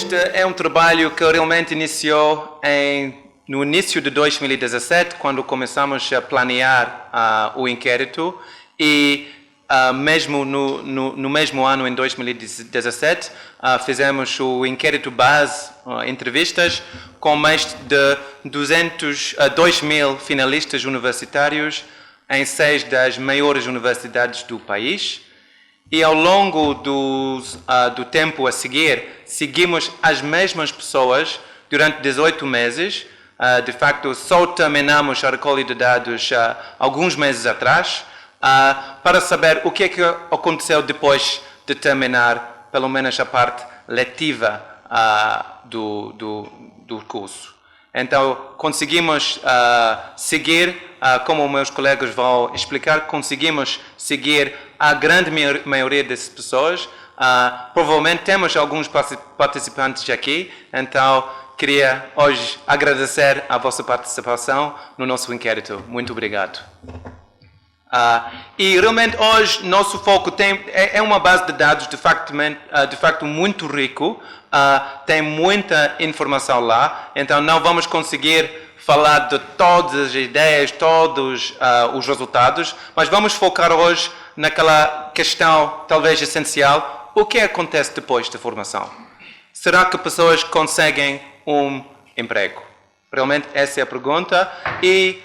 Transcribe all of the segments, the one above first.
Este é um trabalho que realmente iniciou no início de 2017, quando começamos a planear o inquérito, e mesmo no mesmo ano, em 2017, fizemos o inquérito base, entrevistas, com mais de 2.000 finalistas universitários em 6 das maiores universidades do país. E ao longo do tempo a seguir, seguimos as mesmas pessoas durante 18 meses. De facto, só terminamos a recolha de dados alguns meses atrás, para saber o que é que aconteceu depois de terminar, pelo menos a parte letiva do curso. Então, conseguimos seguir, como meus colegas vão explicar, conseguimos seguir a grande maioria dessas pessoas. Provavelmente temos alguns participantes aqui, então queria hoje agradecer a vossa participação no nosso inquérito. Muito obrigado. E realmente hoje nosso foco é uma base de dados de facto muito rico, tem muita informação lá, então não vamos conseguir falar de todas as ideias, todos os resultados, mas vamos focar hoje naquela questão talvez essencial: o que acontece depois da formação? Será que pessoas conseguem um emprego? Realmente essa é a pergunta, e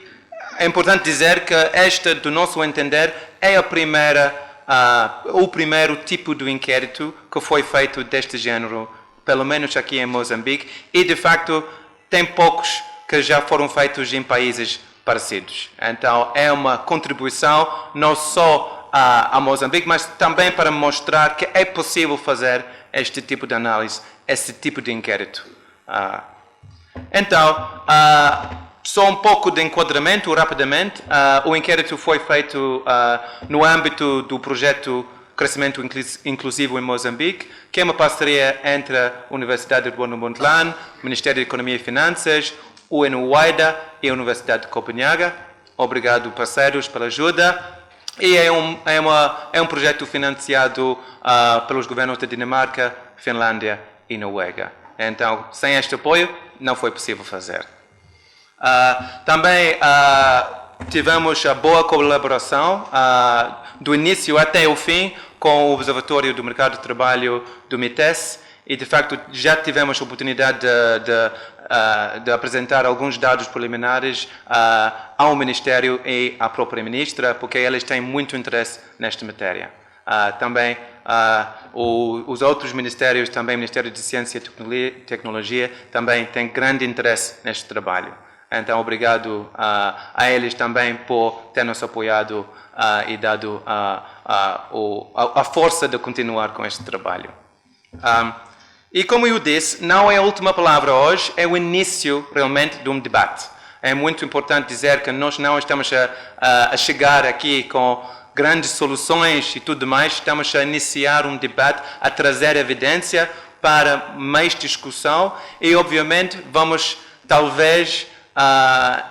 é importante dizer que esta, do nosso entender, é o primeiro tipo de inquérito que foi feito deste género, pelo menos aqui em Moçambique, e de facto tem poucos que já foram feitos em países parecidos. Então é uma contribuição não só a Moçambique, mas também para mostrar que é possível fazer este tipo de análise, este tipo de inquérito. Então, só um pouco de enquadramento, rapidamente. O inquérito foi feito no âmbito do projeto Crescimento Inclusivo em Moçambique, que é uma parceria entre a Universidade de Bonn-Montland, o Ministério da Economia e Finanças, o UNOWIDA e a Universidade de Copenhaga. Obrigado, parceiros, pela ajuda. E é um projeto financiado pelos governos da Dinamarca, Finlândia e Noruega. Então, sem este apoio, não foi possível fazer. Também tivemos a boa colaboração do início até o fim com o Observatório do Mercado de Trabalho do MITES, e de facto já tivemos a oportunidade de apresentar alguns dados preliminares ao Ministério e à própria Ministra, porque eles têm muito interesse nesta matéria. Também os outros ministérios, também o Ministério de Ciência e Tecnologia, também têm grande interesse neste trabalho. Então, obrigado a eles também por ter nos apoiado e dado a força de continuar com este trabalho. E como eu disse, não é a última palavra hoje, é o início realmente de um debate. É muito importante dizer que nós não estamos a chegar aqui com grandes soluções e tudo mais, estamos a iniciar um debate, a trazer evidência para mais discussão, e obviamente vamos talvez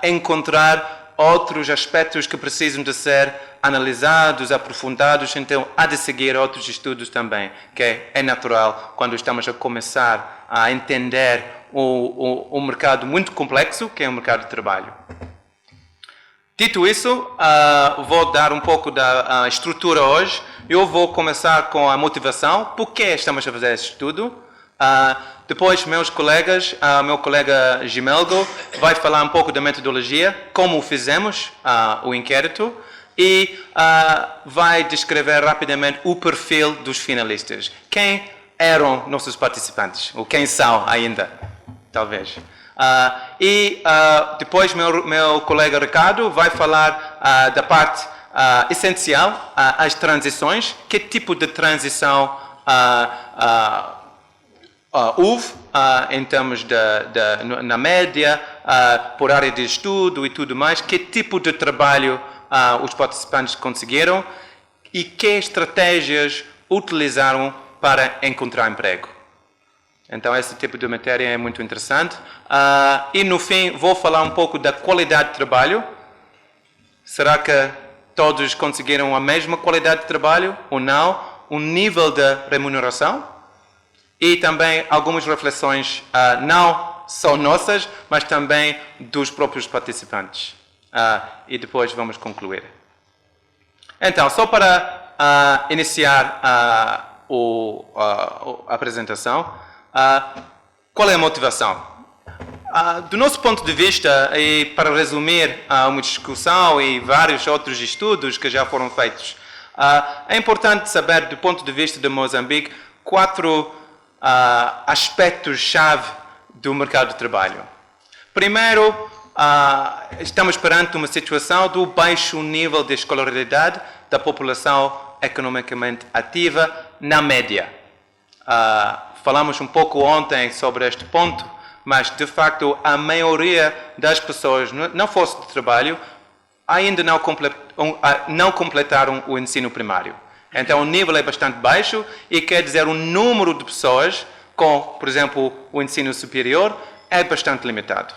encontrar outros aspectos que precisam de ser analisados, aprofundados, então há de seguir outros estudos também, que é natural quando estamos a começar a entender um mercado muito complexo, que é o mercado de trabalho. Dito isso, vou dar um pouco da estrutura hoje. Eu vou começar com a motivação, por que estamos a fazer este estudo. Depois, meu colega Gimelgo vai falar um pouco da metodologia, como fizemos o inquérito, e vai descrever rapidamente o perfil dos finalistas. Quem eram nossos participantes, ou quem são ainda, talvez. Depois, meu colega Ricardo vai falar da parte essencial, as transições, que tipo de transição houve em termos na média, por área de estudo e tudo mais, que tipo de trabalho os participantes conseguiram e que estratégias utilizaram para encontrar emprego. Então, esse tipo de matéria é muito interessante. E, no fim, vou falar um pouco da qualidade de trabalho. Será que todos conseguiram a mesma qualidade de trabalho ou não? O nível de remuneração. e também algumas reflexões não só nossas, mas também dos próprios participantes. E depois vamos concluir. Então, só para iniciar a apresentação, qual é a motivação? Do nosso ponto de vista, e para resumir uma discussão e vários outros estudos que já foram feitos, é importante saber, do ponto de vista de Moçambique, 4 aspectos-chave do mercado de trabalho. Primeiro, estamos perante uma situação do baixo nível de escolaridade da população economicamente ativa na média. Falamos um pouco ontem sobre este ponto, mas de facto a maioria das pessoas na força de trabalho ainda não completaram o ensino primário. Então o nível é bastante baixo e quer dizer o número de pessoas com, por exemplo, o ensino superior é bastante limitado.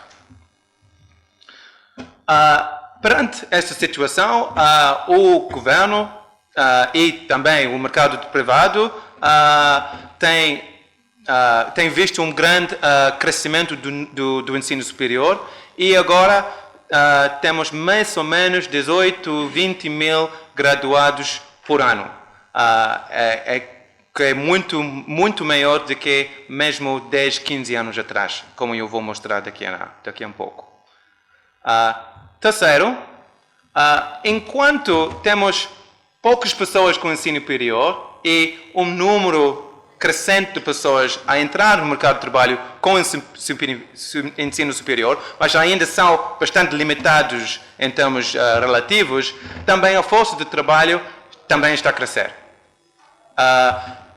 Perante esta situação, o governo e também o mercado privado tem visto um grande crescimento do ensino superior e agora temos mais ou menos 18, 20 mil graduados por ano. Que é muito maior do que mesmo 10, 15 anos atrás, como eu vou mostrar daqui a um pouco. Terceiro, enquanto temos poucas pessoas com ensino superior e um número crescente de pessoas a entrar no mercado de trabalho com ensino superior, mas ainda são bastante limitados em termos relativos, também a força de trabalho também está a crescer.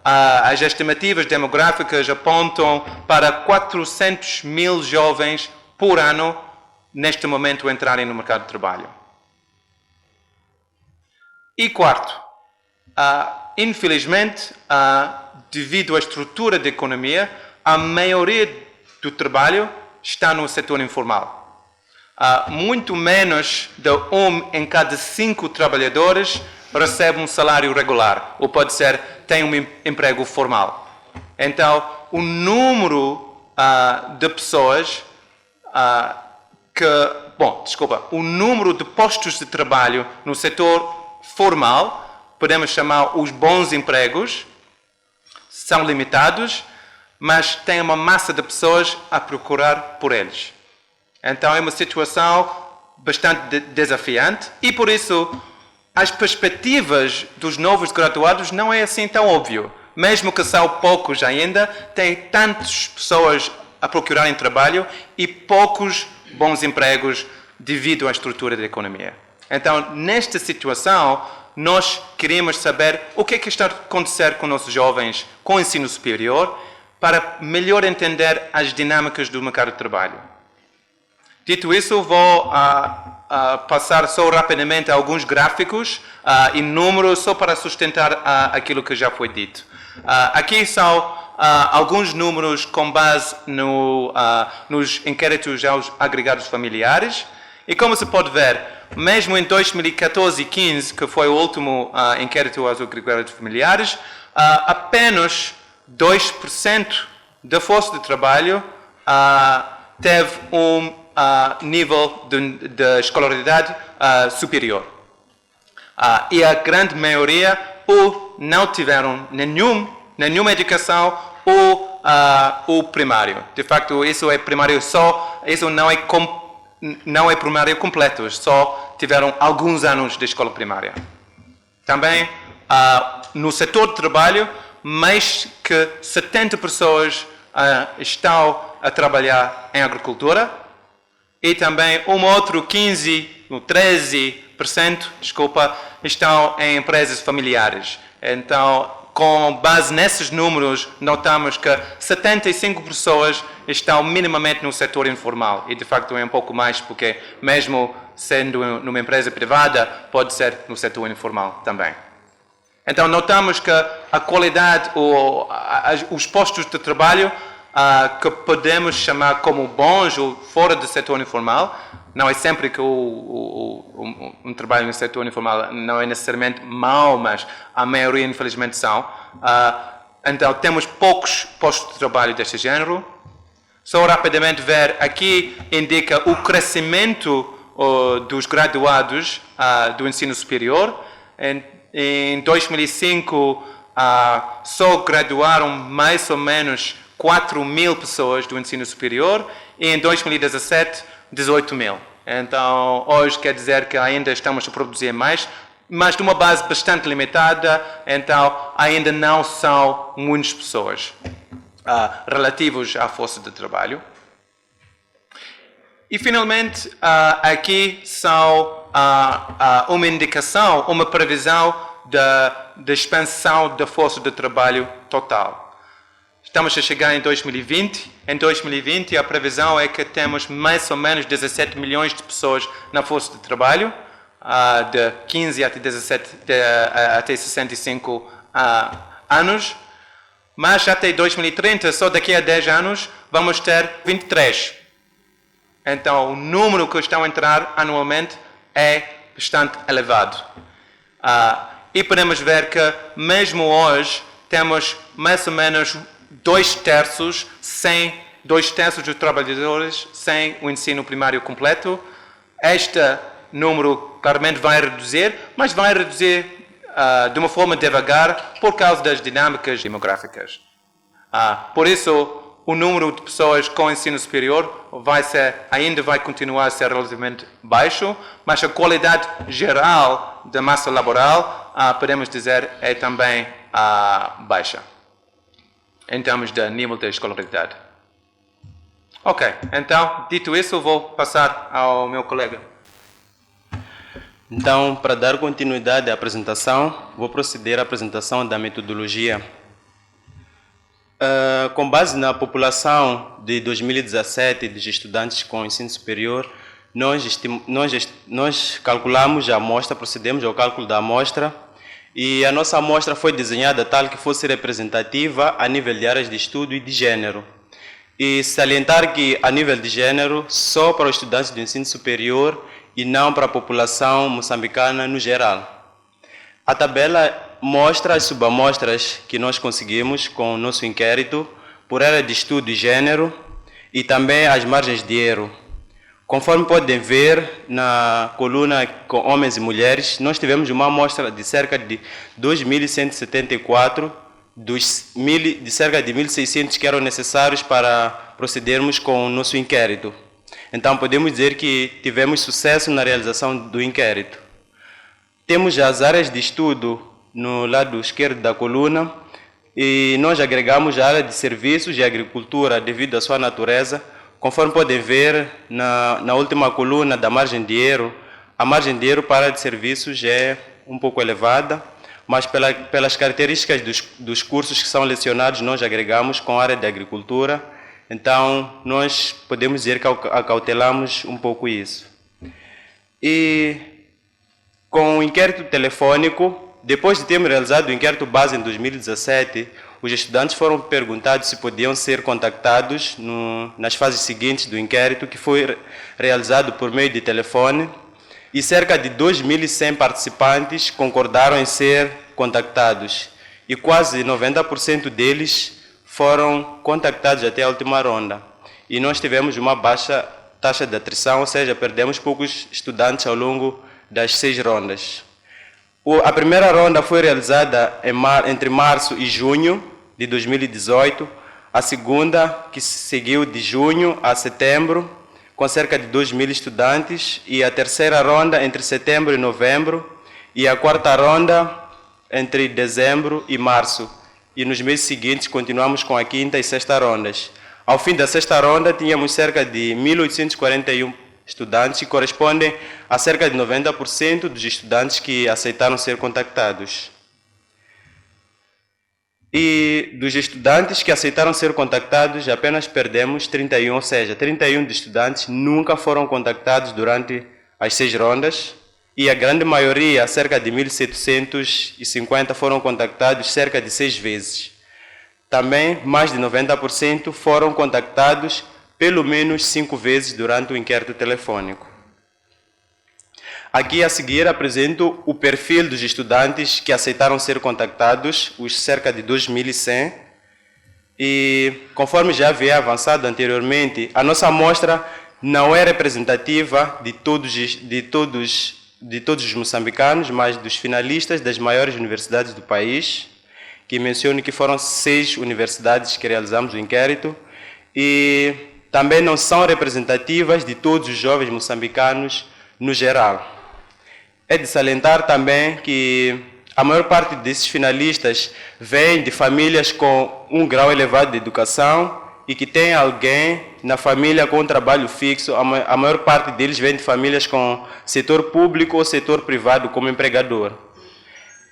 As estimativas demográficas apontam para 400 mil jovens por ano neste momento entrarem no mercado de trabalho. E quarto, infelizmente, devido à estrutura da economia, a maioria do trabalho está no setor informal. Muito menos de 1 em cada 5 trabalhadores recebe um salário regular, ou pode ser, tem um emprego formal. Então, o número de pessoas o número de postos de trabalho no setor formal, podemos chamar os bons empregos, são limitados, mas tem uma massa de pessoas a procurar por eles. Então é uma situação bastante desafiante e por isso as perspectivas dos novos graduados não é assim tão óbvio. Mesmo que são poucos ainda, tem tantas pessoas a procurarem trabalho e poucos bons empregos devido à estrutura da economia. Então, nesta situação, nós queremos saber o que está a acontecer com nossos jovens com ensino superior para melhor entender as dinâmicas do mercado de trabalho. Dito isso, vou passar só rapidamente alguns gráficos e números só para sustentar aquilo que já foi dito. Aqui são alguns números com base nos inquéritos aos agregados familiares. E como se pode ver, mesmo em 2014 e 2015, que foi o último inquérito aos agregados familiares, apenas 2% da força de trabalho teve um nível de escolaridade superior. E a grande maioria ou não tiveram nenhuma educação ou o primário. De facto, isso é primário só, isso não é primário completo, só tiveram alguns anos de escola primária. Também, no setor de trabalho, mais que 70 pessoas estão a trabalhar em agricultura e também outro 13%, estão em empresas familiares. Então, com base nesses números, notamos que 75 pessoas estão minimamente no setor informal. E, de facto, é um pouco mais, porque mesmo sendo numa empresa privada, pode ser no setor informal também. Então, notamos que a qualidade, os postos de trabalho que podemos chamar como bons ou fora do setor informal, não é sempre que um trabalho no setor informal não é necessariamente mau, mas a maioria, infelizmente, são. Então, temos poucos postos de trabalho deste género. Só rapidamente ver, aqui indica o crescimento dos graduados do ensino superior. Em 2005, só graduaram mais ou menos 4.000 pessoas do ensino superior e em 2017, 18.000. Então, hoje quer dizer que ainda estamos a produzir mais, mas de uma base bastante limitada, então ainda não são muitas pessoas relativos à força de trabalho. E finalmente, aqui são uma indicação, uma previsão da expansão da força de trabalho total. Estamos a chegar em 2020. Em 2020, a previsão é que temos mais ou menos 17 milhões de pessoas na força de trabalho, de 15 até 65 anos. Mas até 2030, só daqui a 10 anos, vamos ter 23. Então, o número que estão a entrar anualmente é bastante elevado. E podemos ver que, mesmo hoje, temos mais ou menos 2/3 dos trabalhadores sem o ensino primário completo. Este número claramente vai reduzir, mas vai reduzir de uma forma devagar por causa das dinâmicas demográficas. Por isso, o número de pessoas com ensino superior ainda vai continuar a ser relativamente baixo, mas a qualidade geral da massa laboral, podemos dizer, é também baixa, em termos de nível de escolaridade. Ok, então, dito isso, vou passar ao meu colega. Então, para dar continuidade à apresentação, vou proceder à apresentação da metodologia. Com base na população de 2017 de estudantes com ensino superior, nós calculamos a amostra, procedemos ao cálculo da amostra, e a nossa amostra foi desenhada tal que fosse representativa a nível de áreas de estudo e de gênero. E salientar que, a nível de gênero, só para os estudantes do ensino superior e não para a população moçambicana no geral. A tabela mostra as subamostras que nós conseguimos com o nosso inquérito por área de estudo e gênero e também as margens de erro. Conforme podem ver na coluna com homens e mulheres, nós tivemos uma amostra de cerca de 2.174 de cerca de 1.600 que eram necessários para procedermos com o nosso inquérito. Então, podemos dizer que tivemos sucesso na realização do inquérito. Temos as áreas de estudo no lado esquerdo da coluna e nós agregamos a área de serviços e agricultura devido à sua natureza. Conforme podem ver na última coluna da margem de erro, a margem de erro para a área de serviços é um pouco elevada, mas pelas características dos cursos que são lecionados, nós agregamos com a área de agricultura. Então, nós podemos dizer que acautelamos um pouco isso. E com o inquérito telefônico, depois de termos realizado o inquérito base em 2017, os estudantes foram perguntados se podiam ser contactados nas fases seguintes do inquérito, que foi realizado por meio de telefone, e cerca de 2.100 participantes concordaram em ser contactados, e quase 90% deles foram contactados até a última ronda. E nós tivemos uma baixa taxa de atrição, ou seja, perdemos poucos estudantes ao longo das 6 rondas. A primeira ronda foi realizada entre março e junho de 2018, a segunda, que seguiu de junho a setembro, com cerca de 2.000 estudantes, e a terceira ronda entre setembro e novembro, e a quarta ronda entre dezembro e março. E nos meses seguintes continuamos com a quinta e sexta rondas. Ao fim da sexta ronda, tínhamos cerca de 1.841 estudantes, que correspondem a cerca de 90% dos estudantes que aceitaram ser contactados. E dos estudantes que aceitaram ser contactados, apenas perdemos 31, ou seja, 31 de estudantes nunca foram contactados durante as 6 rondas, e a grande maioria, cerca de 1.750, foram contactados cerca de 6 vezes. Também, mais de 90% foram contactados pelo menos 5 vezes durante o inquérito telefônico. Aqui a seguir apresento o perfil dos estudantes que aceitaram ser contactados, os cerca de 2.100. E conforme já havia avançado anteriormente, a nossa amostra não é representativa de todos os moçambicanos, mas dos finalistas das maiores universidades do país, que menciono que foram 6 universidades que realizamos o inquérito, e também não são representativas de todos os jovens moçambicanos no geral. É de salientar também que a maior parte desses finalistas vem de famílias com um grau elevado de educação e que tem alguém na família com um trabalho fixo. A maior parte deles vem de famílias com setor público ou setor privado como empregador.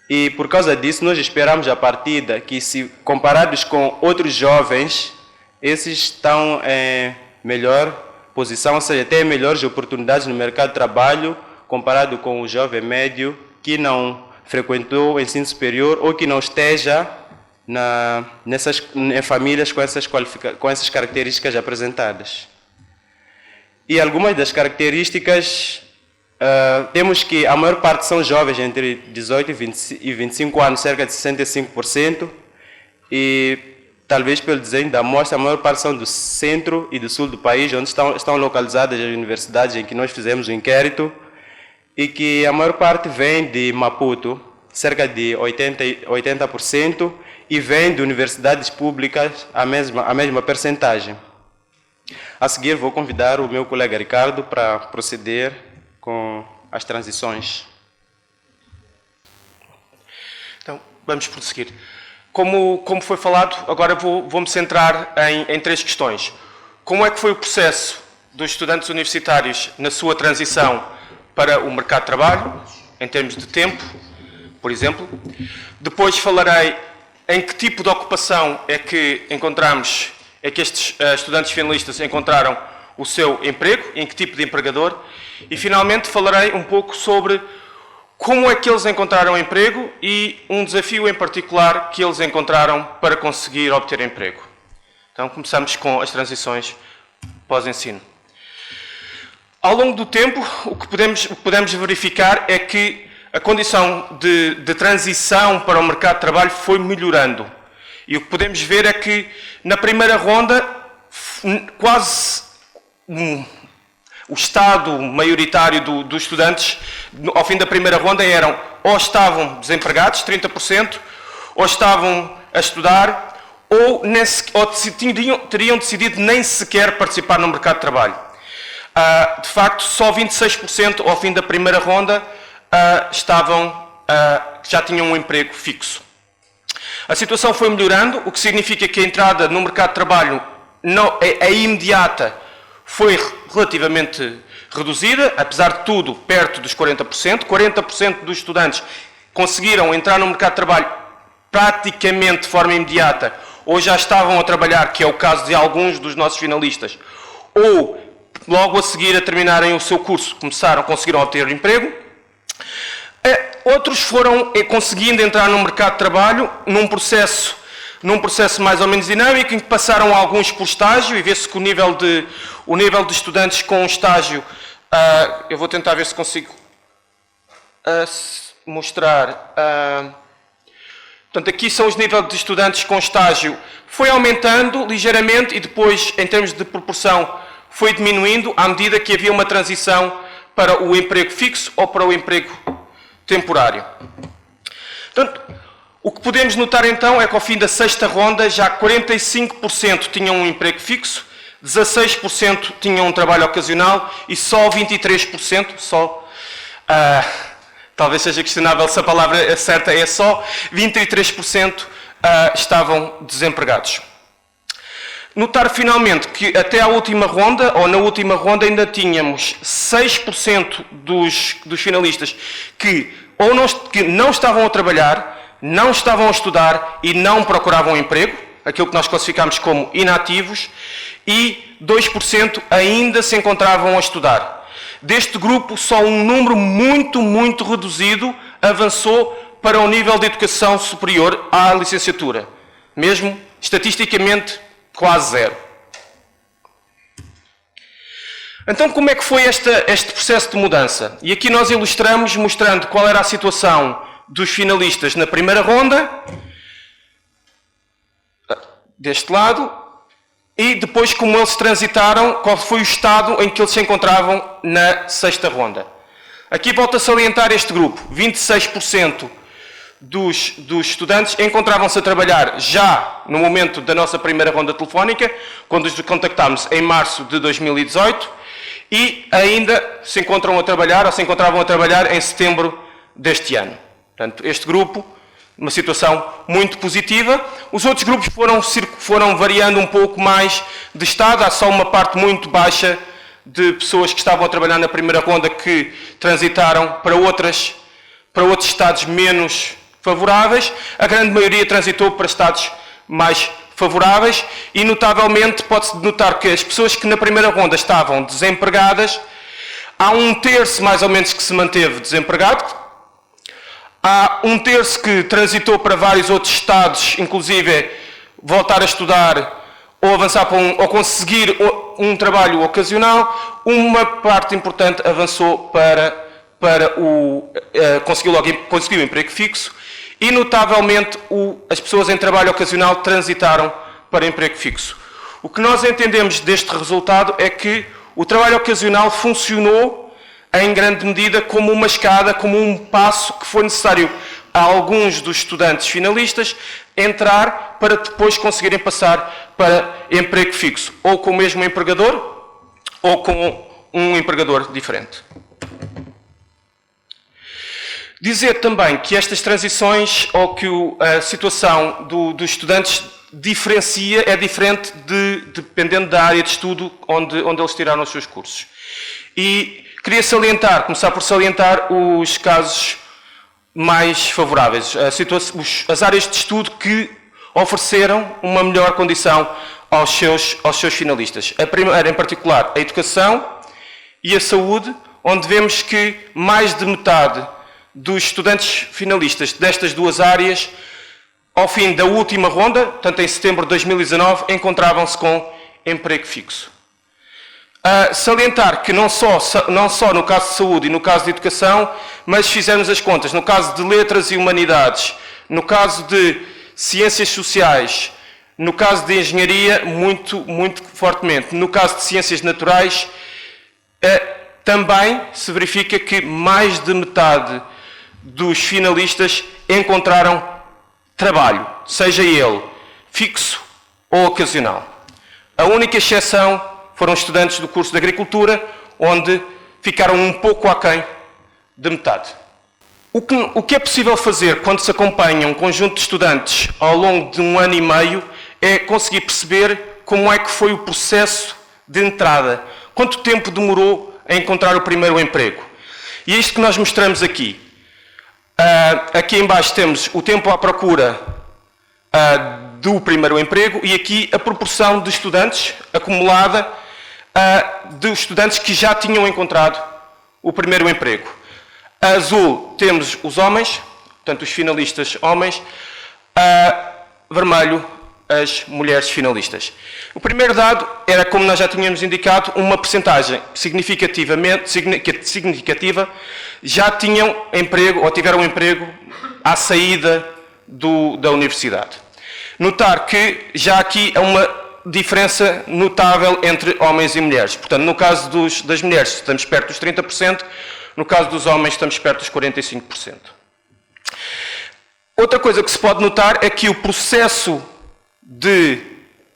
E por causa disso, nós esperamos a partida que, se comparados com outros jovens, esses estão em melhor posição, ou seja, têm melhores oportunidades no mercado de trabalho comparado com o jovem médio que não frequentou o ensino superior ou que não esteja em famílias com essas características apresentadas. E algumas das características, temos que a maior parte são jovens entre 18 e 25 anos, cerca de 65%, e talvez pelo desenho da amostra, a maior parte são do centro e do sul do país, onde estão localizadas as universidades em que nós fizemos o inquérito, e que a maior parte vem de Maputo, cerca de 80%, e vem de universidades públicas a mesma percentagem. A seguir vou convidar o meu colega Ricardo para proceder com as transições. Então, vamos prosseguir. Como foi falado, agora vou-me centrar em 3 questões. Como é que foi o processo dos estudantes universitários na sua transição para o mercado de trabalho, em termos de tempo, por exemplo. Depois falarei em que tipo de ocupação é que estes estudantes finalistas encontraram o seu emprego, em que tipo de empregador. E, finalmente, falarei um pouco sobre como é que eles encontraram emprego e um desafio em particular que eles encontraram para conseguir obter emprego. Então, começamos com as transições pós-ensino. Ao longo do tempo, o que podemos verificar é que a condição de transição para o mercado de trabalho foi melhorando. E o que podemos ver é que, na primeira ronda, quase o estado maioritário dos estudantes, ao fim da primeira ronda, eram ou estavam desempregados, 30%, ou estavam a estudar, ou teriam decidido nem sequer participar no mercado de trabalho. De facto, só 26% ao fim da primeira ronda já tinham um emprego fixo. A situação foi melhorando, o que significa que a entrada no mercado de trabalho imediata foi relativamente reduzida, apesar de tudo, perto dos 40%. 40% dos estudantes conseguiram entrar no mercado de trabalho praticamente de forma imediata, ou já estavam a trabalhar, que é o caso de alguns dos nossos finalistas, ou logo a seguir a terminarem o seu curso, conseguiram obter emprego. Outros foram conseguindo entrar no mercado de trabalho num processo mais ou menos dinâmico, em que passaram alguns por estágio, e vê-se que o nível de estudantes com estágio, eu vou tentar ver se consigo mostrar. Portanto, aqui são os níveis de estudantes com estágio. Foi aumentando ligeiramente e depois, em termos de proporção, foi diminuindo à medida que havia uma transição para o emprego fixo ou para o emprego temporário. Portanto, o que podemos notar então é que ao fim da sexta ronda já 45% tinham um emprego fixo, 16% tinham um trabalho ocasional e só 23%, talvez seja questionável se a palavra certa é só, 23% estavam desempregados. Notar finalmente que até à última ronda, ou na última ronda, ainda tínhamos 6% dos finalistas que não estavam a trabalhar, não estavam a estudar e não procuravam emprego, aquilo que nós classificamos como inativos, e 2% ainda se encontravam a estudar. Deste grupo, só um número muito, muito reduzido avançou para o nível de educação superior à licenciatura. Mesmo, estatisticamente, quase zero. Então, como é que foi este processo de mudança? E aqui nós ilustramos, mostrando qual era a situação dos finalistas na primeira ronda, deste lado, e depois como eles transitaram, qual foi o estado em que eles se encontravam na sexta ronda. Aqui volto a salientar este grupo. 26% dos estudantes encontravam-se a trabalhar já no momento da nossa primeira ronda telefónica, quando os contactámos em março de 2018, e ainda se encontram a trabalhar, ou se encontravam a trabalhar em setembro deste ano. Portanto, este grupo, uma situação muito positiva. Os outros grupos foram variando um pouco mais de estado. Há só uma parte muito baixa de pessoas que estavam a trabalhar na primeira ronda que transitaram para outros estados menos favoráveis. A grande maioria transitou para estados mais favoráveis e, notavelmente, pode-se notar que as pessoas que na primeira ronda estavam desempregadas, há um terço mais ou menos que se manteve desempregado, há um terço que transitou para vários outros estados, inclusive voltar a estudar ou avançar para ou conseguir um trabalho ocasional. Uma parte importante avançou conseguiu um emprego fixo e, notavelmente, as pessoas em trabalho ocasional transitaram para emprego fixo. O que nós entendemos deste resultado é que o trabalho ocasional funcionou em grande medida como uma escada, como um passo que foi necessário a alguns dos estudantes finalistas entrar para depois conseguirem passar para emprego fixo, ou com o mesmo empregador, ou com um empregador diferente. Dizer também que estas transições, ou que a situação dos estudantes é diferente dependendo da área de estudo onde eles tiraram os seus cursos. E queria começar por salientar os casos mais favoráveis, as áreas de estudo que ofereceram uma melhor condição aos seus finalistas. A primeira, em particular, a educação e a saúde, onde vemos que mais de metade dos estudantes finalistas destas duas áreas, ao fim da última ronda, portanto em setembro de 2019, encontravam-se com emprego fixo. Salientar que não só no caso de saúde e no caso de educação, mas se fizermos as contas, no caso de letras e humanidades, no caso de ciências sociais, no caso de engenharia, muito, muito fortemente, no caso de ciências naturais, também se verifica que mais de metade dos finalistas encontraram trabalho, seja ele fixo ou ocasional. A única exceção foram estudantes do curso de Agricultura, onde ficaram um pouco aquém de metade. O que é possível fazer quando se acompanha um conjunto de estudantes ao longo de um ano e meio é conseguir perceber como é que foi o processo de entrada. Quanto tempo demorou a encontrar o primeiro emprego. E é isto que nós mostramos aqui. Aqui em baixo temos o tempo à procura do primeiro emprego e aqui a proporção de estudantes acumulada de estudantes que já tinham encontrado o primeiro emprego. A azul temos os homens, portanto os finalistas homens, vermelho as mulheres finalistas. O primeiro dado era, como nós já tínhamos indicado, uma percentagem significativa, já tinham emprego ou tiveram emprego à saída da universidade. Notar que já aqui há uma diferença notável entre homens e mulheres. Portanto, no caso das mulheres estamos perto dos 30%, no caso dos homens estamos perto dos 45%. Outra coisa que se pode notar é que o processo de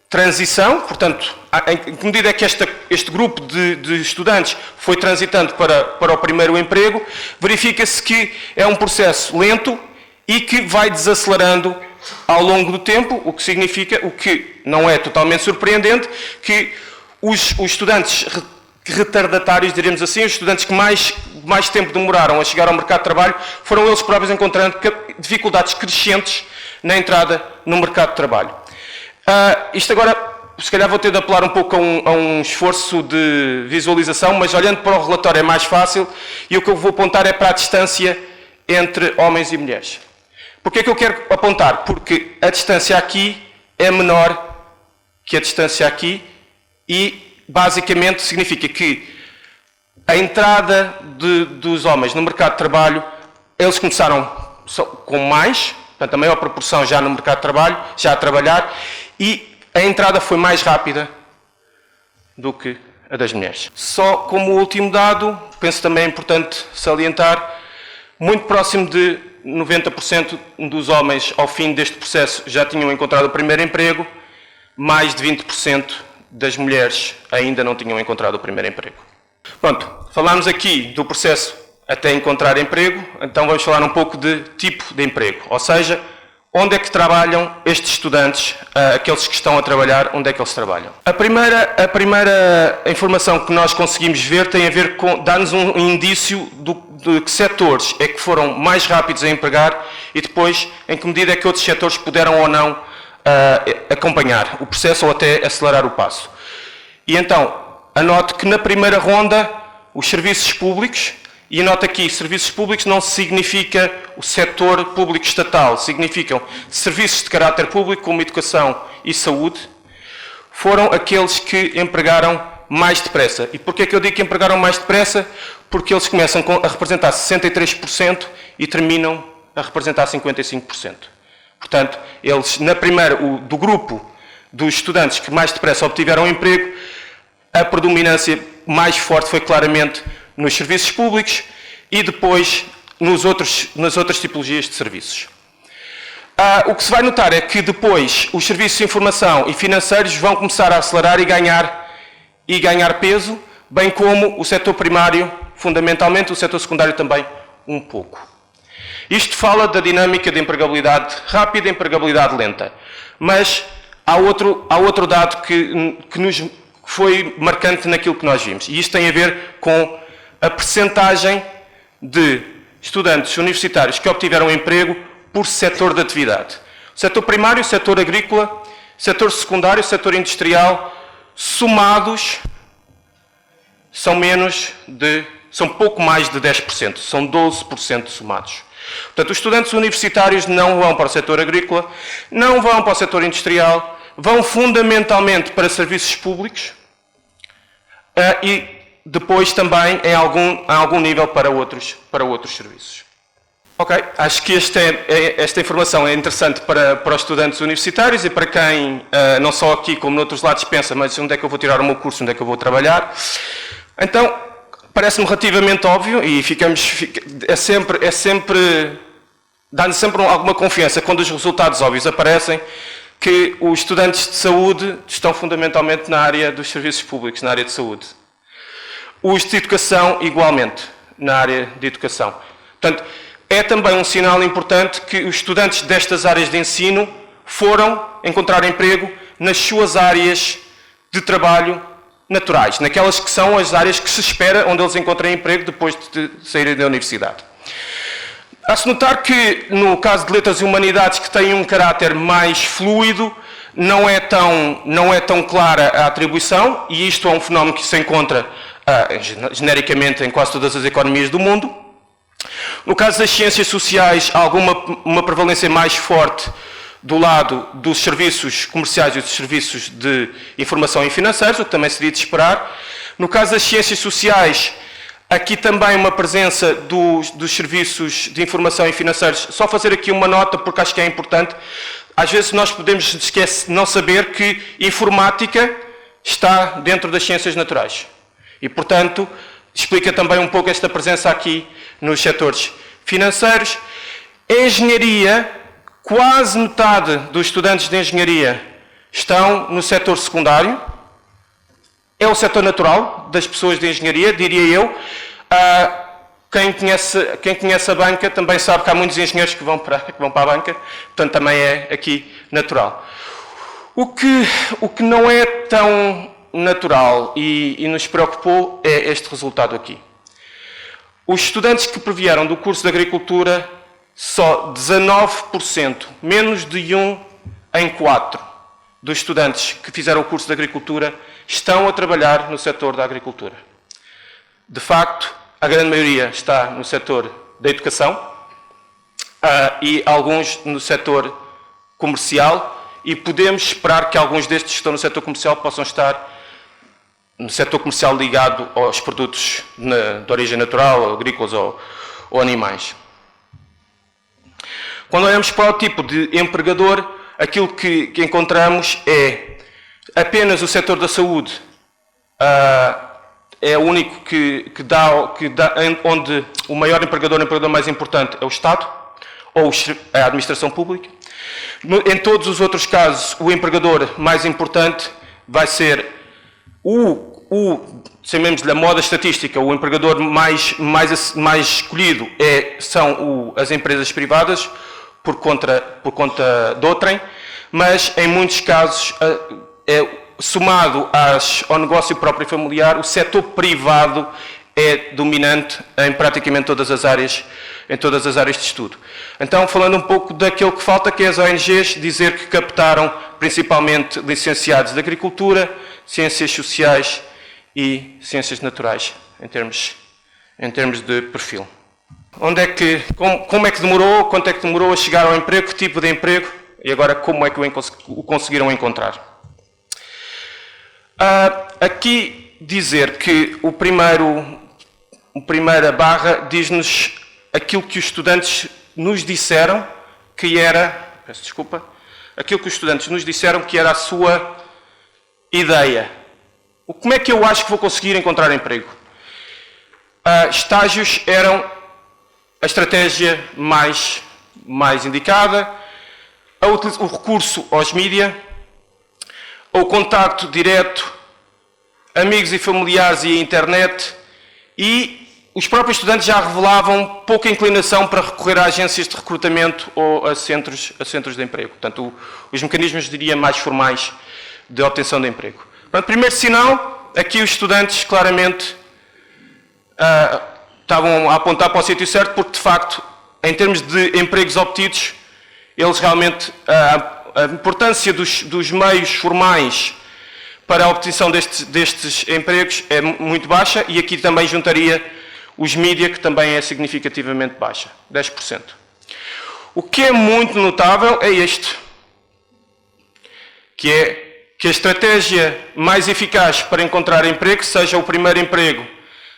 transição, portanto, em que medida é que este grupo de estudantes foi transitando para o primeiro emprego, verifica-se que é um processo lento e que vai desacelerando ao longo do tempo, o que significa, o que não é totalmente surpreendente, que os estudantes retardatários, diremos assim, os estudantes que mais tempo demoraram a chegar ao mercado de trabalho, foram eles próprios encontrando dificuldades crescentes na entrada no mercado de trabalho. Isto agora, se calhar vou ter de apelar um pouco a um esforço de visualização, mas olhando para o relatório é mais fácil, e o que eu vou apontar é para a distância entre homens e mulheres. Porquê é que eu quero apontar? Porque a distância aqui é menor que a distância aqui e, basicamente, significa que a entrada dos homens no mercado de trabalho, eles começaram com mais, portanto, a maior proporção já no mercado de trabalho, já a trabalhar, e a entrada foi mais rápida do que a das mulheres. Só como último dado, penso também é importante salientar, muito próximo de 90% dos homens, ao fim deste processo, já tinham encontrado o primeiro emprego, mais de 20% das mulheres ainda não tinham encontrado o primeiro emprego. Pronto, falámos aqui do processo até encontrar emprego, então vamos falar um pouco de tipo de emprego, ou seja, onde é que trabalham estes estudantes, aqueles que estão a trabalhar, onde é que eles trabalham? A primeira informação que nós conseguimos ver tem a ver com, dá-nos um indício de que setores é que foram mais rápidos a empregar e depois em que medida é que outros setores puderam ou não acompanhar o processo ou até acelerar o passo. E então, anote que na primeira ronda, os serviços públicos, e anote aqui, serviços públicos não significa o setor público estatal, significam serviços de caráter público, como educação e saúde, foram aqueles que empregaram mais depressa. E porquê é que eu digo que empregaram mais depressa? Porque eles começam a representar 63% e terminam a representar 55%. Portanto, eles, do grupo dos estudantes que mais depressa obtiveram emprego, a predominância mais forte foi claramente nos serviços públicos e depois nas outras tipologias de serviços. O que se vai notar é que depois os serviços de informação e financeiros vão começar a acelerar e ganhar peso, bem como o setor primário, fundamentalmente, o setor secundário também um pouco. Isto fala da dinâmica de empregabilidade rápida e empregabilidade lenta. Mas há outro dado que foi marcante naquilo que nós vimos. E isto tem a ver com a percentagem de estudantes universitários que obtiveram emprego por setor de atividade. O setor primário, o setor agrícola, o setor secundário, o setor industrial, somados, são pouco mais de 10%, são 12% somados. Portanto, os estudantes universitários não vão para o setor agrícola, não vão para o setor industrial, vão fundamentalmente para serviços públicos e depois também em algum nível para outros serviços. Ok, acho que esta informação é interessante para os estudantes universitários e para quem, não só aqui como noutros lados, pensa, mas onde é que eu vou tirar o meu curso, onde é que eu vou trabalhar? Então, parece-me relativamente óbvio e dá-nos sempre alguma confiança quando os resultados óbvios aparecem, que os estudantes de saúde estão fundamentalmente na área dos serviços públicos, na área de saúde. Os de educação, igualmente, na área de educação. Portanto, é também um sinal importante que os estudantes destas áreas de ensino foram encontrar emprego nas suas áreas de trabalho naturais, naquelas que são as áreas que se espera onde eles encontrem emprego depois de saírem da universidade. Há-se notar que, no caso de letras e humanidades, que têm um caráter mais fluido, não é tão clara a atribuição, e isto é um fenómeno que se encontra genericamente em quase todas as economias do mundo. No caso das ciências sociais, há uma prevalência mais forte do lado dos serviços comerciais e dos serviços de informação e financeiros, o que também seria de esperar. No caso das ciências sociais, aqui também uma presença dos serviços de informação e financeiros. Só fazer aqui uma nota, porque acho que é importante. Às vezes nós podemos não saber que informática está dentro das ciências naturais. E, portanto, explica também um pouco esta presença aqui nos setores financeiros. Engenharia, quase metade dos estudantes de engenharia estão no setor secundário. É o setor natural das pessoas de engenharia, diria eu. Quem conhece a banca também sabe que há muitos engenheiros que vão para a banca, portanto também é aqui natural. O que não é tão natural e nos preocupou é este resultado aqui. Os estudantes que previeram do curso de Agricultura, só 19%, menos de 1 em 4 dos estudantes que fizeram o curso de Agricultura estão a trabalhar no setor da agricultura. De facto, a grande maioria está no setor da educação e alguns no setor comercial, e podemos esperar que alguns destes que estão no setor comercial possam estar no setor comercial ligado aos produtos de origem natural, agrícolas ou animais. Quando olhamos para o tipo de empregador, aquilo que encontramos é apenas o setor da saúde, é o único onde o maior empregador mais importante é o Estado ou a administração pública. Em todos os outros casos, o empregador mais importante vai ser chamemos-lhe a moda estatística, o empregador mais escolhido são as empresas privadas, por conta de outrem, mas em muitos casos, somado ao negócio próprio e familiar, o setor privado é dominante em praticamente todas as áreas de estudo. Então, falando um pouco daquilo que falta, que é as ONGs, dizer que captaram principalmente licenciados de Agricultura, Ciências Sociais e Ciências Naturais, em termos de perfil. Como é que demorou, quanto é que demorou a chegar ao emprego, que tipo de emprego, e agora como é que o conseguiram encontrar. Aqui dizer que a primeira barra diz-nos aquilo que os estudantes nos disseram que era, aquilo que os estudantes nos disseram que era a sua ideia. Como é que eu acho que vou conseguir encontrar emprego? Estágios eram a estratégia mais indicada, o recurso aos mídia, o contacto direto, amigos e familiares e a internet, e os próprios estudantes já revelavam pouca inclinação para recorrer a agências de recrutamento ou a centros de emprego. Portanto, os mecanismos, diria, mais formais de obtenção de emprego. Portanto, primeiro sinal, aqui os estudantes claramente estavam a apontar para o sítio certo, porque, de facto, em termos de empregos obtidos, eles realmente, a importância dos meios formais para a obtenção destes empregos é muito baixa, e aqui também juntaria os mídia, que também é significativamente baixa, 10%. O que é muito notável é este, que é que a estratégia mais eficaz para encontrar emprego, seja o primeiro emprego,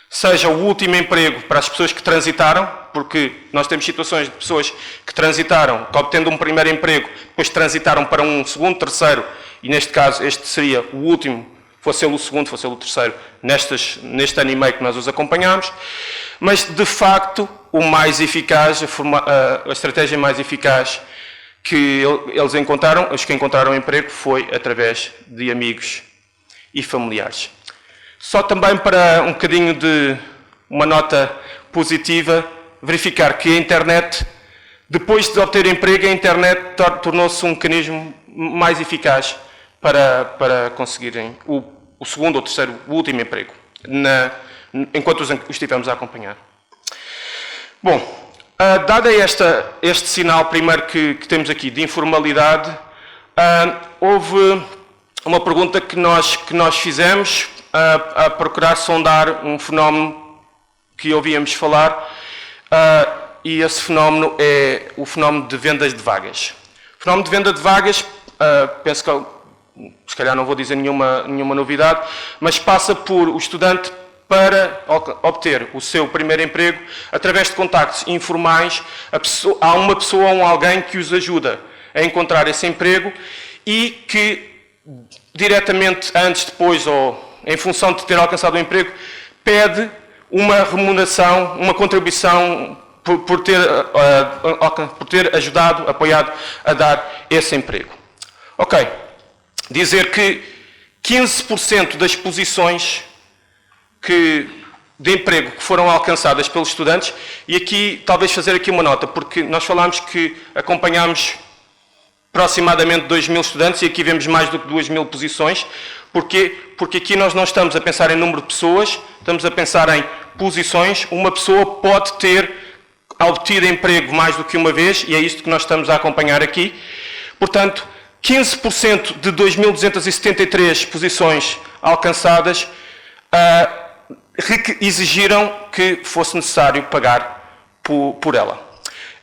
seja o último emprego para as pessoas que transitaram, porque nós temos situações de pessoas que transitaram, que obtendo um primeiro emprego, depois transitaram para um segundo, terceiro, e neste caso este seria o último, fosse ele o segundo, fosse ele o terceiro, neste ano e meio que nós os acompanhamos, mas de facto o mais eficaz, a estratégia mais eficaz que eles encontraram, os que encontraram emprego, foi através de amigos e familiares. Só também para um bocadinho de uma nota positiva, verificar que a internet, depois de obter emprego, a internet tornou-se um mecanismo mais eficaz para conseguirem o segundo ou terceiro, o último emprego, enquanto os estivemos a acompanhar. Bom, dado este sinal primeiro que temos aqui de informalidade, houve uma pergunta que nós fizemos a procurar sondar um fenómeno que ouvíamos falar, e esse fenómeno é o fenómeno de vendas de vagas. O fenómeno de venda de vagas, penso que se calhar não vou dizer nenhuma novidade, mas passa por o estudante, para obter o seu primeiro emprego, através de contactos informais, há uma pessoa ou alguém que os ajuda a encontrar esse emprego e que diretamente antes, depois ou em função de ter alcançado o emprego, pede uma remuneração, uma contribuição por ter ajudado, apoiado a dar esse emprego. Ok. Dizer que 15% das posições de emprego que foram alcançadas pelos estudantes, e aqui talvez fazer aqui uma nota, porque nós falámos que acompanhámos aproximadamente 2.000 estudantes e aqui vemos mais do que 2.000 posições. Porquê? Porque aqui nós não estamos a pensar em número de pessoas, estamos a pensar em posições. Uma pessoa pode ter obtido emprego mais do que uma vez, e é isto que nós estamos a acompanhar aqui. Portanto, 15% de 2.273 posições alcançadas exigiram que fosse necessário pagar por ela.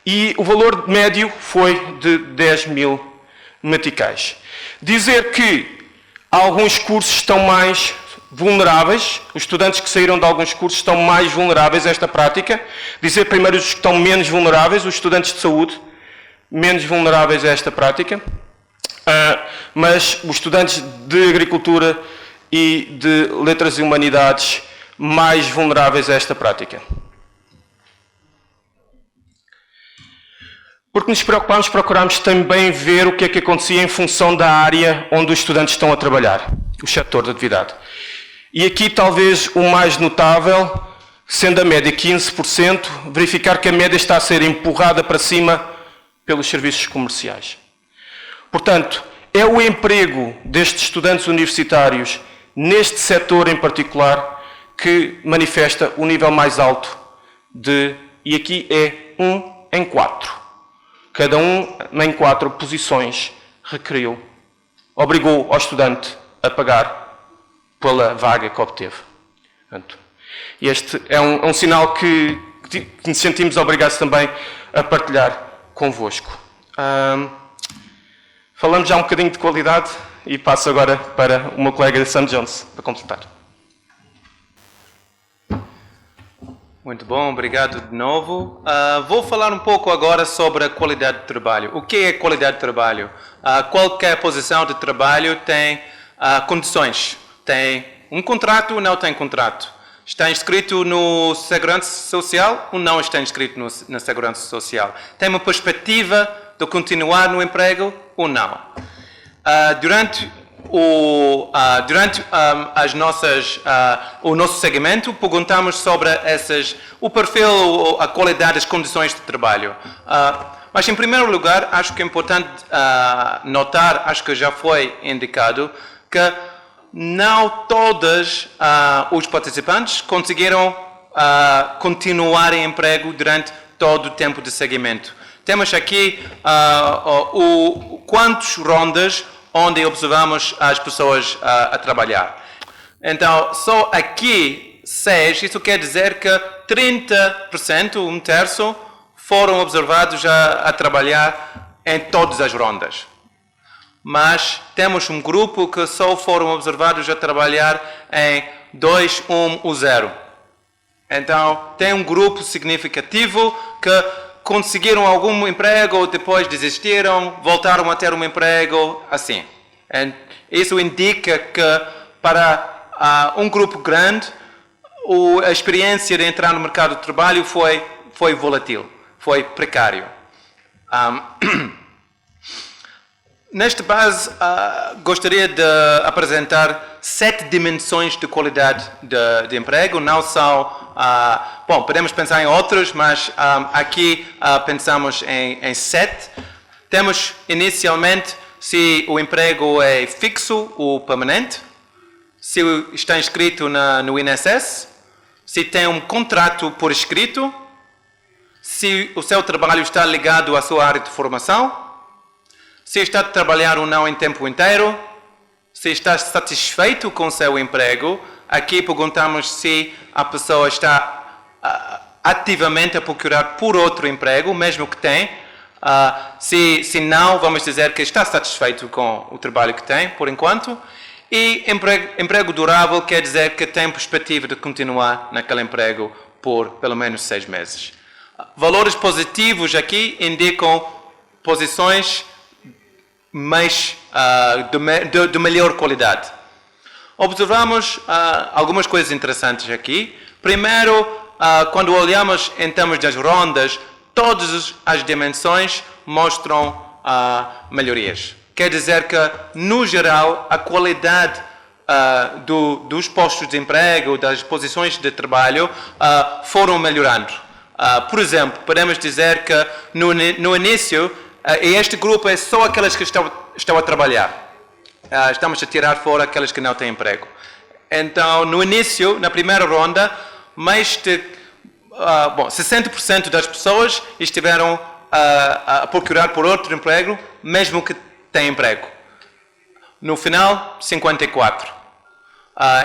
E o valor médio foi de 10.000 meticais. Dizer que alguns cursos estão mais vulneráveis, os estudantes que saíram de alguns cursos estão mais vulneráveis a esta prática. Dizer primeiro os que estão menos vulneráveis, os estudantes de saúde, menos vulneráveis a esta prática, mas os estudantes de agricultura e de letras e humanidades mais vulneráveis a esta prática. Porque nos preocupámos, procurámos também ver o que é que acontecia em função da área onde os estudantes estão a trabalhar, o setor de atividade. E aqui talvez o mais notável, sendo a média 15%, verificar que a média está a ser empurrada para cima pelos serviços comerciais. Portanto, é o emprego destes estudantes universitários neste setor em particular que manifesta o nível mais alto e aqui é 1 em 4. Cada um em 4 posições obrigou ao estudante a pagar pela vaga que obteve. Portanto, este é um sinal que nos sentimos obrigados também a partilhar convosco. Falamos já um bocadinho de qualidade e passo agora para o meu colega Sam Jones para completar. Muito bom, obrigado de novo. Vou falar um pouco agora sobre a qualidade de trabalho. O que é qualidade de trabalho? Qualquer posição de trabalho tem condições. Tem um contrato ou não tem contrato. Está inscrito no Segurança Social ou não está inscrito na Segurança Social. Tem uma perspectiva de continuar no emprego ou não. Durante o nosso segmento, perguntamos sobre o perfil, a qualidade, as condições de trabalho. Mas, em primeiro lugar, acho que é importante notar, acho que já foi indicado, que não todos os participantes conseguiram continuar em emprego durante todo o tempo de segmento. Temos aqui quantas rondas onde observamos as pessoas a trabalhar. Então, só aqui 6, isso quer dizer que 30%, um terço, foram observados a trabalhar em todas as rondas. Mas temos um grupo que só foram observados a trabalhar em 2, 1 ou 0. Então, tem um grupo significativo que conseguiram algum emprego, depois desistiram, voltaram a ter um emprego, assim. Isso indica que para um grupo grande, a experiência de entrar no mercado de trabalho foi volátil, foi precário. Nesta base, gostaria de apresentar 7 dimensões de qualidade de emprego. Não são, podemos pensar em outros, mas aqui pensamos em 7. Temos, inicialmente, se o emprego é fixo ou permanente, se está inscrito no INSS, se tem um contrato por escrito, se o seu trabalho está ligado à sua área de formação, se está a trabalhar ou não em tempo inteiro, se está satisfeito com o seu emprego. Aqui perguntamos se a pessoa está ativamente a procurar por outro emprego, mesmo que tem. Se não, vamos dizer que está satisfeito com o trabalho que tem, por enquanto. E emprego durável quer dizer que tem perspectiva de continuar naquele emprego por pelo menos 6 meses. Valores positivos aqui indicam posições de melhor qualidade. Observamos algumas coisas interessantes aqui. Primeiro, quando olhamos em termos das rondas, todas as dimensões mostram melhorias. Quer dizer que, no geral, a qualidade dos postos de emprego, das posições de trabalho, foram melhorando. Por exemplo, podemos dizer que no início, e este grupo é só aqueles que estão a trabalhar. Estamos a tirar fora aqueles que não têm emprego. Então, no início, na primeira ronda, mais de 60% das pessoas estiveram a procurar por outro emprego, mesmo que tenham emprego. No final, 54%.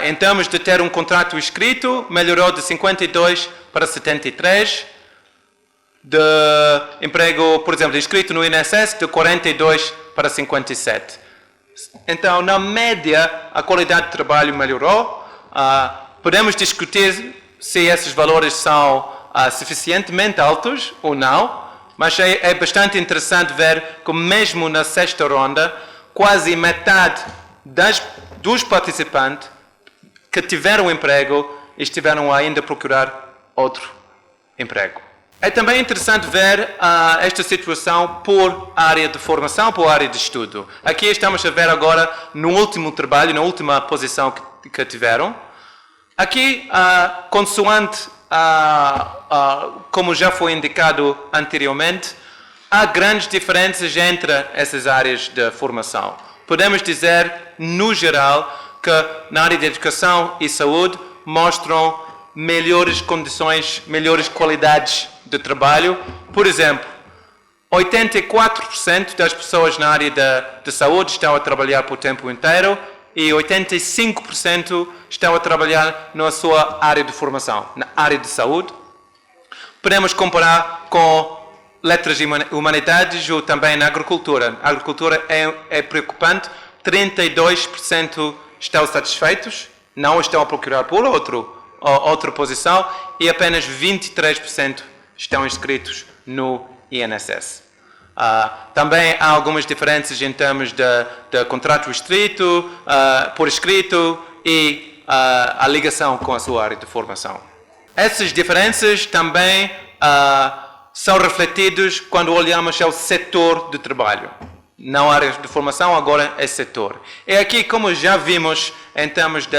Em termos de ter um contrato escrito, melhorou de 52% para 73%. De emprego, por exemplo, inscrito no INSS, de 42% para 57%. Então, na média, a qualidade de trabalho melhorou, podemos discutir se esses valores são suficientemente altos ou não, mas é bastante interessante ver que mesmo na sexta ronda, quase metade dos participantes que tiveram emprego estiveram ainda a procurar outro emprego. É também interessante ver esta situação por área de formação, por área de estudo. Aqui estamos a ver agora no último trabalho, na última posição que tiveram. Aqui, consoante, como já foi indicado anteriormente, há grandes diferenças entre essas áreas de formação. Podemos dizer, no geral, que na área de educação e saúde mostram melhores condições, melhores qualidades de trabalho. Por exemplo, 84% das pessoas na área de saúde estão a trabalhar por tempo inteiro e 85% estão a trabalhar na sua área de formação, na área de saúde. Podemos comparar com letras e humanidades ou também na agricultura. A agricultura é preocupante, 32% estão satisfeitos, não estão a procurar por outra posição e apenas 23% estão inscritos no INSS. Também há algumas diferenças em termos de contrato escrito, por escrito e a ligação com a sua área de formação. Essas diferenças também são refletidas quando olhamos ao setor de trabalho. Não área de formação, agora é setor. E aqui, como já vimos, em termos de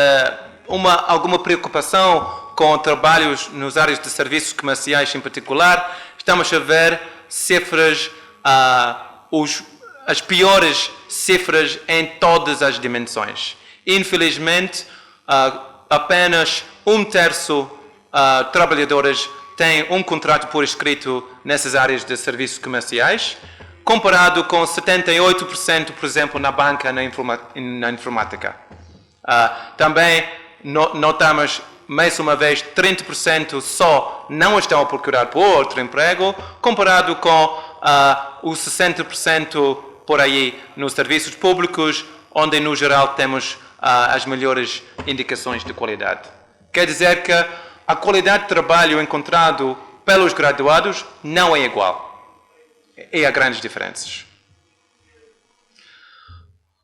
alguma preocupação com trabalhos nas áreas de serviços comerciais em particular, estamos a ver cifras, as piores cifras em todas as dimensões. Infelizmente, apenas 1/3 trabalhadores têm um contrato por escrito nessas áreas de serviços comerciais, comparado com 78%, por exemplo, na banca, na informática. Também notamos, mais uma vez, 30% só não estão a procurar por outro emprego, comparado com os 60% por aí nos serviços públicos, onde, no geral, temos as melhores indicações de qualidade. Quer dizer que a qualidade de trabalho encontrado pelos graduados não é igual. E há grandes diferenças.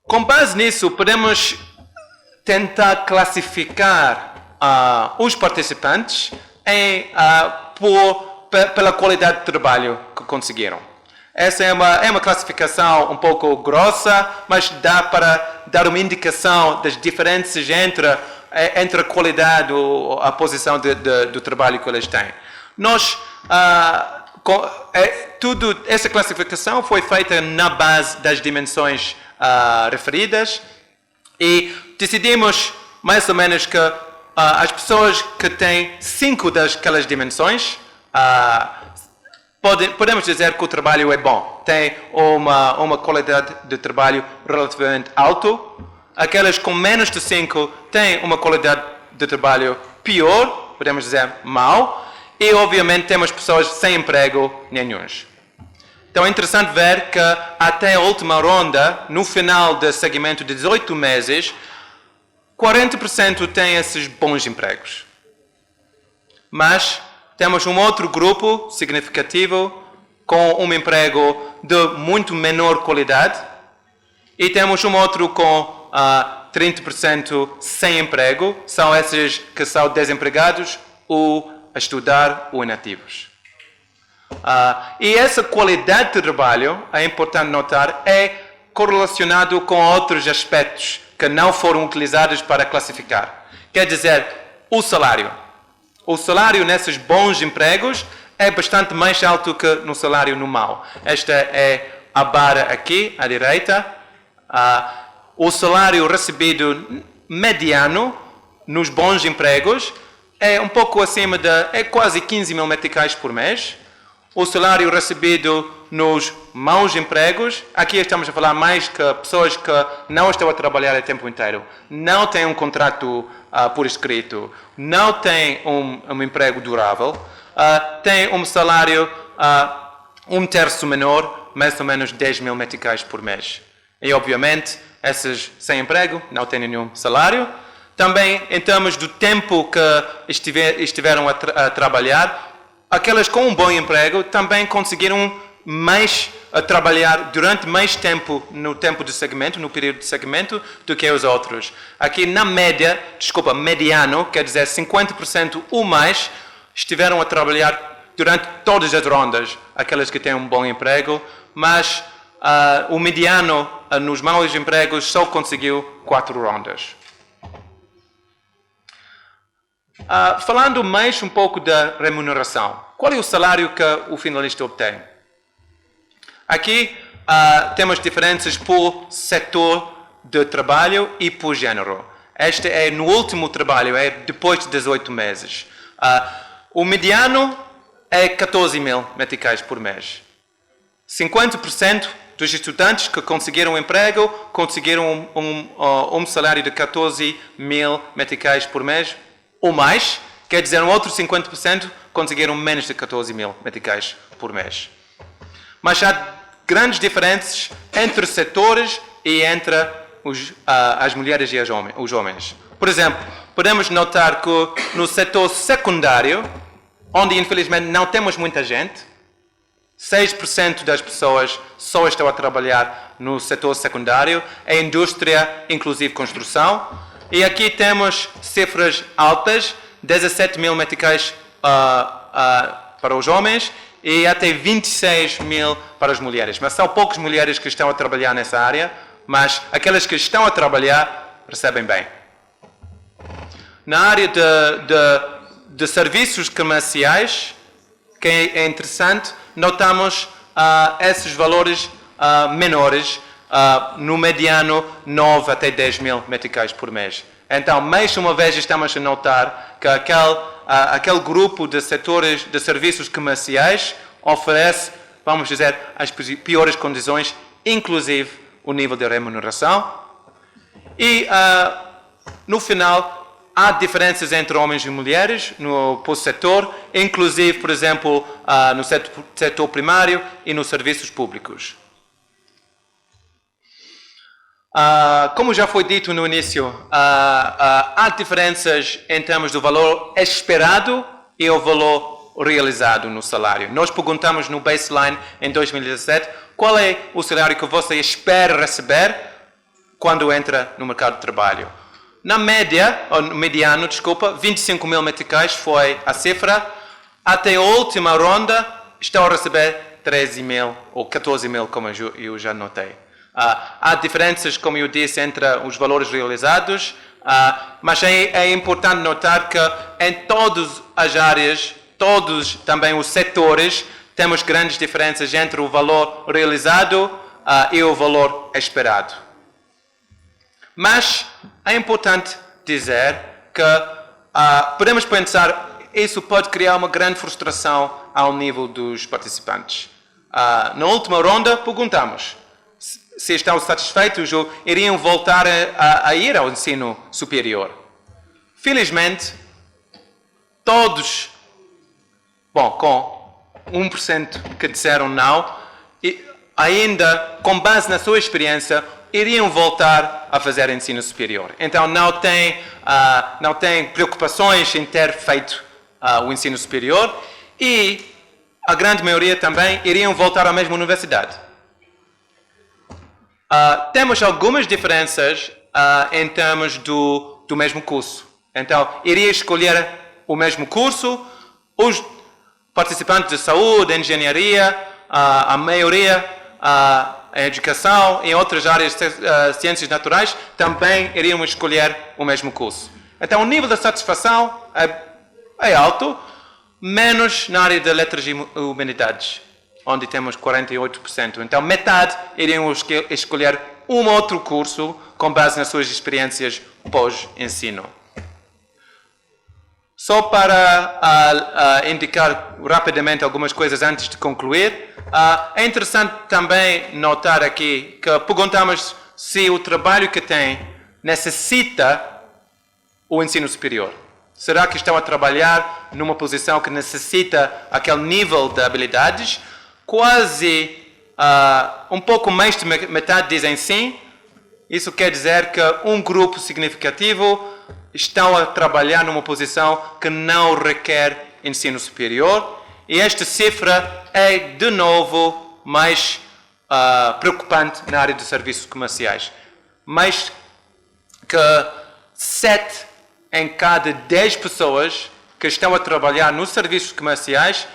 Com base nisso, podemos tentar classificar os participantes pela qualidade de trabalho que conseguiram. Essa é uma classificação um pouco grossa, mas dá para dar uma indicação das diferenças entre a qualidade ou a posição do trabalho que eles têm. Essa classificação foi feita na base das dimensões referidas e decidimos mais ou menos que as pessoas que têm 5 daquelas dimensões podemos dizer que o trabalho é bom, tem uma qualidade de trabalho relativamente alta. Aquelas com menos de 5 têm uma qualidade de trabalho pior, podemos dizer mau. E, obviamente, temos pessoas sem emprego nenhum. Então, é interessante ver que até a última ronda, no final do segmento de 18 meses, 40% têm esses bons empregos. Mas temos um outro grupo significativo com um emprego de muito menor qualidade e temos um outro com 30% sem emprego, são esses que são desempregados ou a estudar ou inativos. E essa qualidade de trabalho, é importante notar, é correlacionado com outros aspectos que não foram utilizados para classificar. Quer dizer, o salário. O salário nesses bons empregos é bastante mais alto que no salário no mau. Esta é a barra aqui, à direita. O salário recebido mediano nos bons empregos é um pouco acima é quase 15 mil meticais por mês. O salário recebido nos maus empregos, aqui estamos a falar mais que pessoas que não estão a trabalhar a tempo inteiro, não têm um contrato por escrito, não têm um emprego durável, têm um salário 1/3 menor, mais ou menos 10 mil meticais por mês. E, obviamente, esses sem emprego não têm nenhum salário, Também, em termos do tempo que estiveram a trabalhar, aquelas com um bom emprego também conseguiram trabalhar durante mais tempo no tempo de segmento, no período de segmento, do que os outros. Aqui na média, mediano, quer dizer 50% ou mais, estiveram a trabalhar durante todas as rondas, aquelas que têm um bom emprego, mas o mediano nos maus empregos só conseguiu 4 rondas. Falando mais um pouco da remuneração, qual é o salário que o finalista obtém? Aqui temos diferenças por setor de trabalho e por género. Este é no último trabalho, é depois de 18 meses. O mediano é 14 mil meticais por mês. 50% dos estudantes que conseguiram emprego conseguiram um salário de 14 mil meticais por mês ou mais, quer dizer, um outro 50% conseguiram menos de 14 mil meticais por mês. Mas há grandes diferenças entre setores e entre as mulheres e os homens. Por exemplo, podemos notar que no setor secundário, onde infelizmente não temos muita gente, 6% das pessoas só estão a trabalhar no setor secundário, a indústria, inclusive construção, e aqui temos cifras altas, 17 mil meticais para os homens e até 26 mil para as mulheres. Mas são poucas mulheres que estão a trabalhar nessa área, mas aquelas que estão a trabalhar recebem bem. Na área de serviços comerciais, que é interessante, notamos esses valores menores, no mediano 9 até 10 mil meticais por mês. Então, mais uma vez estamos a notar que aquele grupo de setores de serviços comerciais oferece, vamos dizer, as piores condições, inclusive o nível de remuneração. E, no final, há diferenças entre homens e mulheres por setor, inclusive, por exemplo, no setor primário e nos serviços públicos. Como já foi dito no início, há diferenças em termos do valor esperado e o valor realizado no salário. Nós perguntamos no baseline em 2017 qual é o salário que você espera receber quando entra no mercado de trabalho. Na média, ou no mediano, 25 mil meticais foi a cifra. Até a última ronda estão a receber 13 mil ou 14 mil, como eu já notei. Há diferenças, como eu disse, entre os valores realizados, mas é importante notar que em todas as áreas, todos também os setores, temos grandes diferenças entre o valor realizado e o valor esperado. Mas é importante dizer que podemos pensar que isso pode criar uma grande frustração ao nível dos participantes. Na última ronda, perguntamos se estão satisfeitos ou iriam voltar a ir ao ensino superior. Felizmente, todos, com 1% que disseram não, e ainda, com base na sua experiência, iriam voltar a fazer ensino superior. Então, não tem preocupações em ter feito o ensino superior e a grande maioria também iriam voltar à mesma universidade. Temos algumas diferenças em termos do mesmo curso. Então, iria escolher o mesmo curso. Os participantes de saúde, engenharia, a maioria em educação, em outras áreas de ciências naturais, também iriam escolher o mesmo curso. Então, o nível de satisfação é alto, menos na área de letras e humanidades, onde temos 48%. Então, metade iriam escolher um outro curso com base nas suas experiências pós-ensino. Só para indicar rapidamente algumas coisas antes de concluir, é interessante também notar aqui que perguntamos se o trabalho que tem necessita o ensino superior. Será que estão a trabalhar numa posição que necessita aquele nível de habilidades? Quase um pouco mais de metade dizem sim. Isso quer dizer que um grupo significativo estão a trabalhar numa posição que não requer ensino superior, e esta cifra é, de novo, mais preocupante na área de serviços comerciais. Mais que 7 em cada 10 pessoas que estão a trabalhar nos serviços comerciais,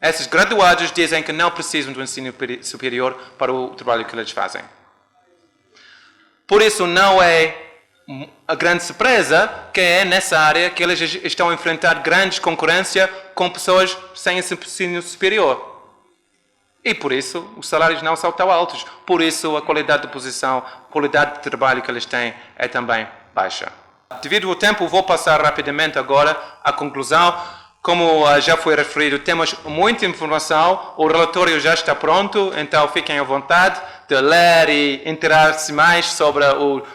esses graduados dizem que não precisam do ensino superior para o trabalho que eles fazem. Por isso, não é a grande surpresa que é nessa área que eles estão a enfrentar grande concorrência com pessoas sem ensino superior. E por isso, os salários não são tão altos. Por isso, a qualidade de posição, a qualidade de trabalho que eles têm é também baixa. Devido ao tempo, vou passar rapidamente agora à conclusão. Como já foi referido, temos muita informação, o relatório já está pronto, então fiquem à vontade de ler e interar-se mais sobre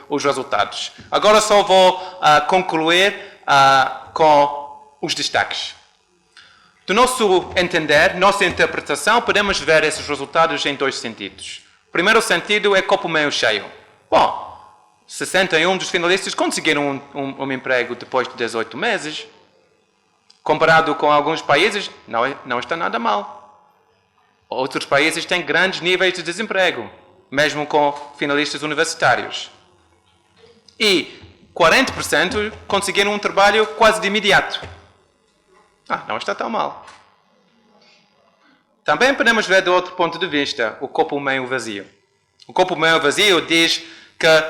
os resultados. Agora só vou concluir com os destaques. Do nosso entender, nossa interpretação, podemos ver esses resultados em 2 sentidos. O primeiro sentido é copo meio cheio. Bom, 61 dos finalistas conseguiram um emprego depois de 18 meses. Comparado com alguns países, não está nada mal. Outros países têm grandes níveis de desemprego, mesmo com finalistas universitários. E 40% conseguiram um trabalho quase de imediato. Não está tão mal. Também podemos ver do outro ponto de vista, o copo meio vazio. O copo meio vazio diz que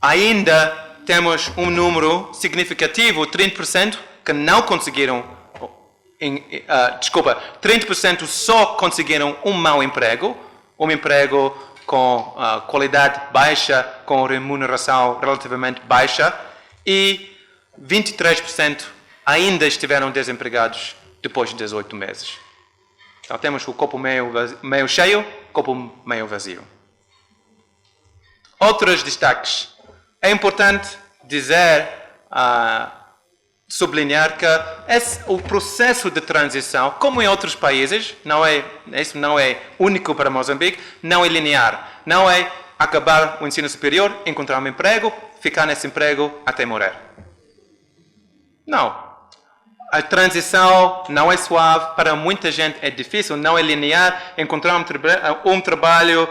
ainda temos um número significativo, 30%, que não conseguiram, 30% só conseguiram um mau emprego, um emprego com qualidade baixa, com remuneração relativamente baixa, e 23% ainda estiveram desempregados depois de 18 meses. Então temos o copo meio cheio, copo meio vazio. Outros destaques. É importante dizer, sublinhar que o processo de transição, como em outros países, isso não é único para Moçambique, não é linear. Não é acabar o ensino superior, encontrar um emprego, ficar nesse emprego até morrer. Não. A transição não é suave, para muita gente é difícil, não é linear, encontrar um trabalho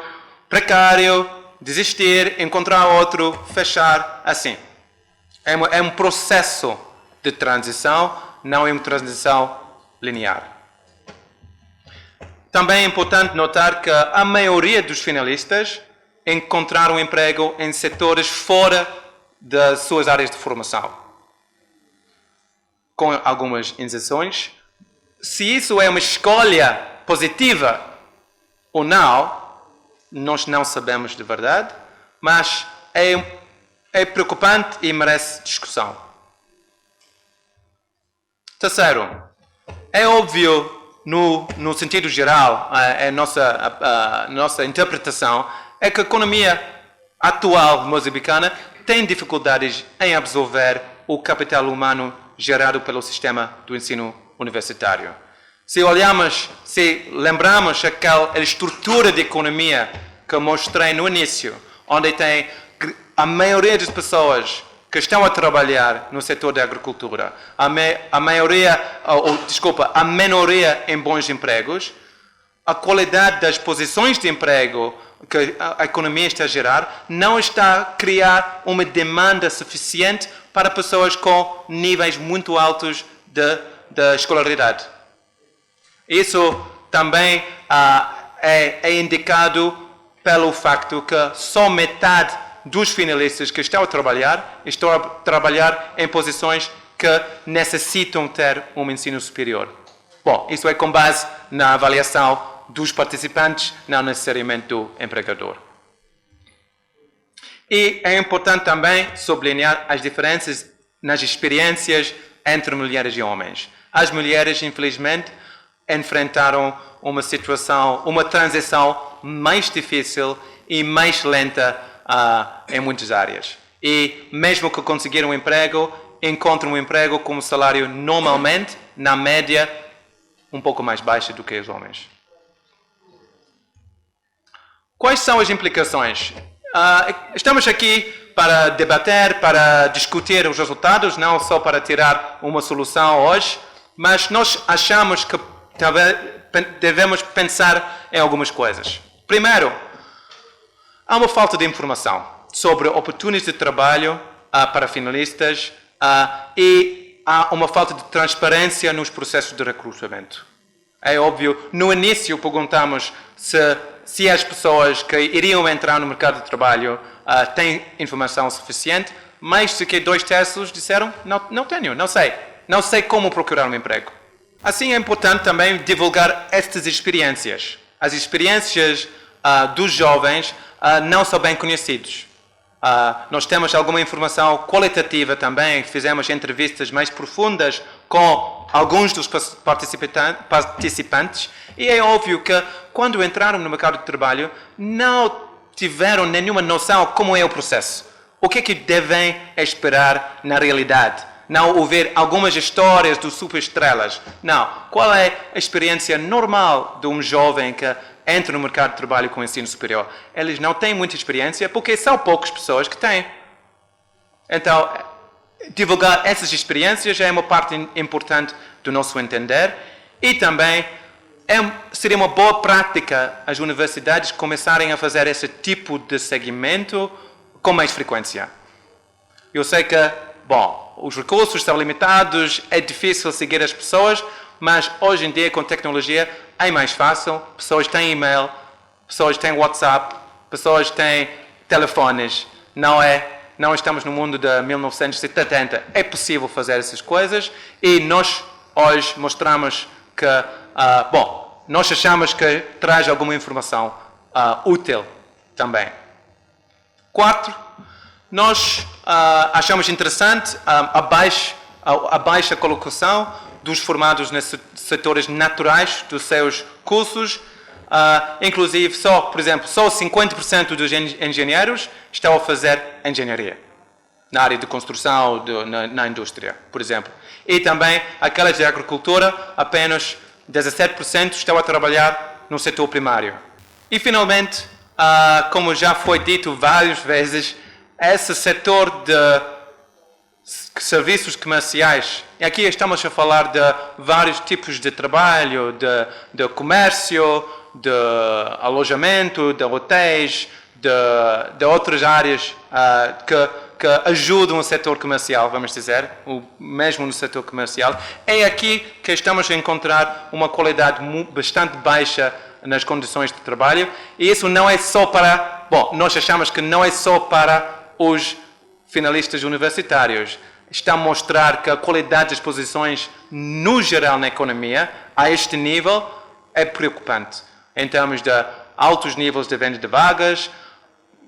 precário, desistir, encontrar outro, fechar, assim. É um processo de transição, não é uma transição linear. Também é importante notar que a maioria dos finalistas encontraram emprego em setores fora das suas áreas de formação, com algumas exceções. Se isso é uma escolha positiva ou não, nós não sabemos de verdade, mas é preocupante e merece discussão. Terceiro, é óbvio, no sentido geral, a nossa interpretação é que a economia atual moçambicana tem dificuldades em absorver o capital humano gerado pelo sistema do ensino universitário. Se lembramos aquela estrutura de economia que mostrei no início, onde tem a maioria das pessoas que estão a trabalhar no setor da agricultura, a minoria em bons empregos, a qualidade das posições de emprego que a economia está a gerar não está a criar uma demanda suficiente para pessoas com níveis muito altos de escolaridade. Isso também é indicado pelo facto que só metade dos finalistas que estão a trabalhar em posições que necessitam ter um ensino superior. Bom, isso é com base na avaliação dos participantes, não necessariamente do empregador. E é importante também sublinhar as diferenças nas experiências entre mulheres e homens. As mulheres, infelizmente, enfrentaram uma transição mais difícil e mais lenta em muitas áreas. E mesmo que conseguiram um emprego, encontram um emprego com um salário normalmente, na média, um pouco mais baixo do que os homens. Quais são as implicações? Estamos aqui para debater, para discutir os resultados, não só para tirar uma solução hoje, mas nós achamos que talvez devemos pensar em algumas coisas. Primeiro, há uma falta de informação sobre oportunidades de trabalho para finalistas e há uma falta de transparência nos processos de recrutamento. É óbvio, no início perguntamos se as pessoas que iriam entrar no mercado de trabalho têm informação suficiente. Mais do que 2/3 disseram, não tenho, não sei como procurar um emprego. Assim é importante também divulgar estas experiências. As experiências dos jovens não são bem conhecidas. Nós temos alguma informação qualitativa também, fizemos entrevistas mais profundas com alguns dos participantes e é óbvio que quando entraram no mercado de trabalho não tiveram nenhuma noção como é o processo. O que é que devem esperar na realidade? Não ouvir algumas histórias dos superestrelas. Não. Qual é a experiência normal de um jovem que entra no mercado de trabalho com ensino superior? Eles não têm muita experiência porque são poucas pessoas que têm. Então, divulgar essas experiências é uma parte importante do nosso entender e também seria uma boa prática as universidades começarem a fazer esse tipo de segmento com mais frequência. Eu sei que, os recursos são limitados, é difícil seguir as pessoas, mas hoje em dia com tecnologia é mais fácil. Pessoas têm e-mail, pessoas têm WhatsApp, pessoas têm telefones. Não estamos no mundo de 1970. É possível fazer essas coisas e nós hoje mostramos que, nós achamos que traz alguma informação útil também. 4, nós achamos interessante a baixa colocação dos formados nesses setores naturais dos seus cursos. Inclusive, por exemplo, só 50% dos engenheiros estão a fazer engenharia na área de construção, na indústria, por exemplo. E também aquelas de agricultura, apenas 17% estão a trabalhar no setor primário. E, finalmente, como já foi dito várias vezes, esse setor de serviços comerciais, e aqui estamos a falar de vários tipos de trabalho, de comércio, de alojamento, de hotéis, de outras áreas que ajudam o setor comercial, vamos dizer, mesmo no setor comercial. É aqui que estamos a encontrar uma qualidade bastante baixa nas condições de trabalho, e isso não é só para... nós achamos que não é só para os finalistas universitários. Está a mostrar que a qualidade das posições, no geral, na economia, a este nível, é preocupante. Em termos de altos níveis de venda de vagas,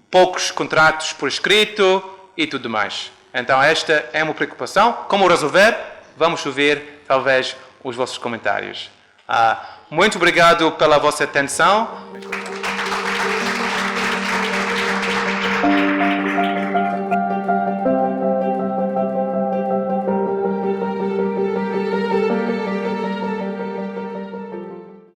poucos contratos por escrito e tudo mais. Então, esta é uma preocupação. Como resolver? Vamos ouvir, talvez, os vossos comentários. Muito obrigado pela vossa atenção.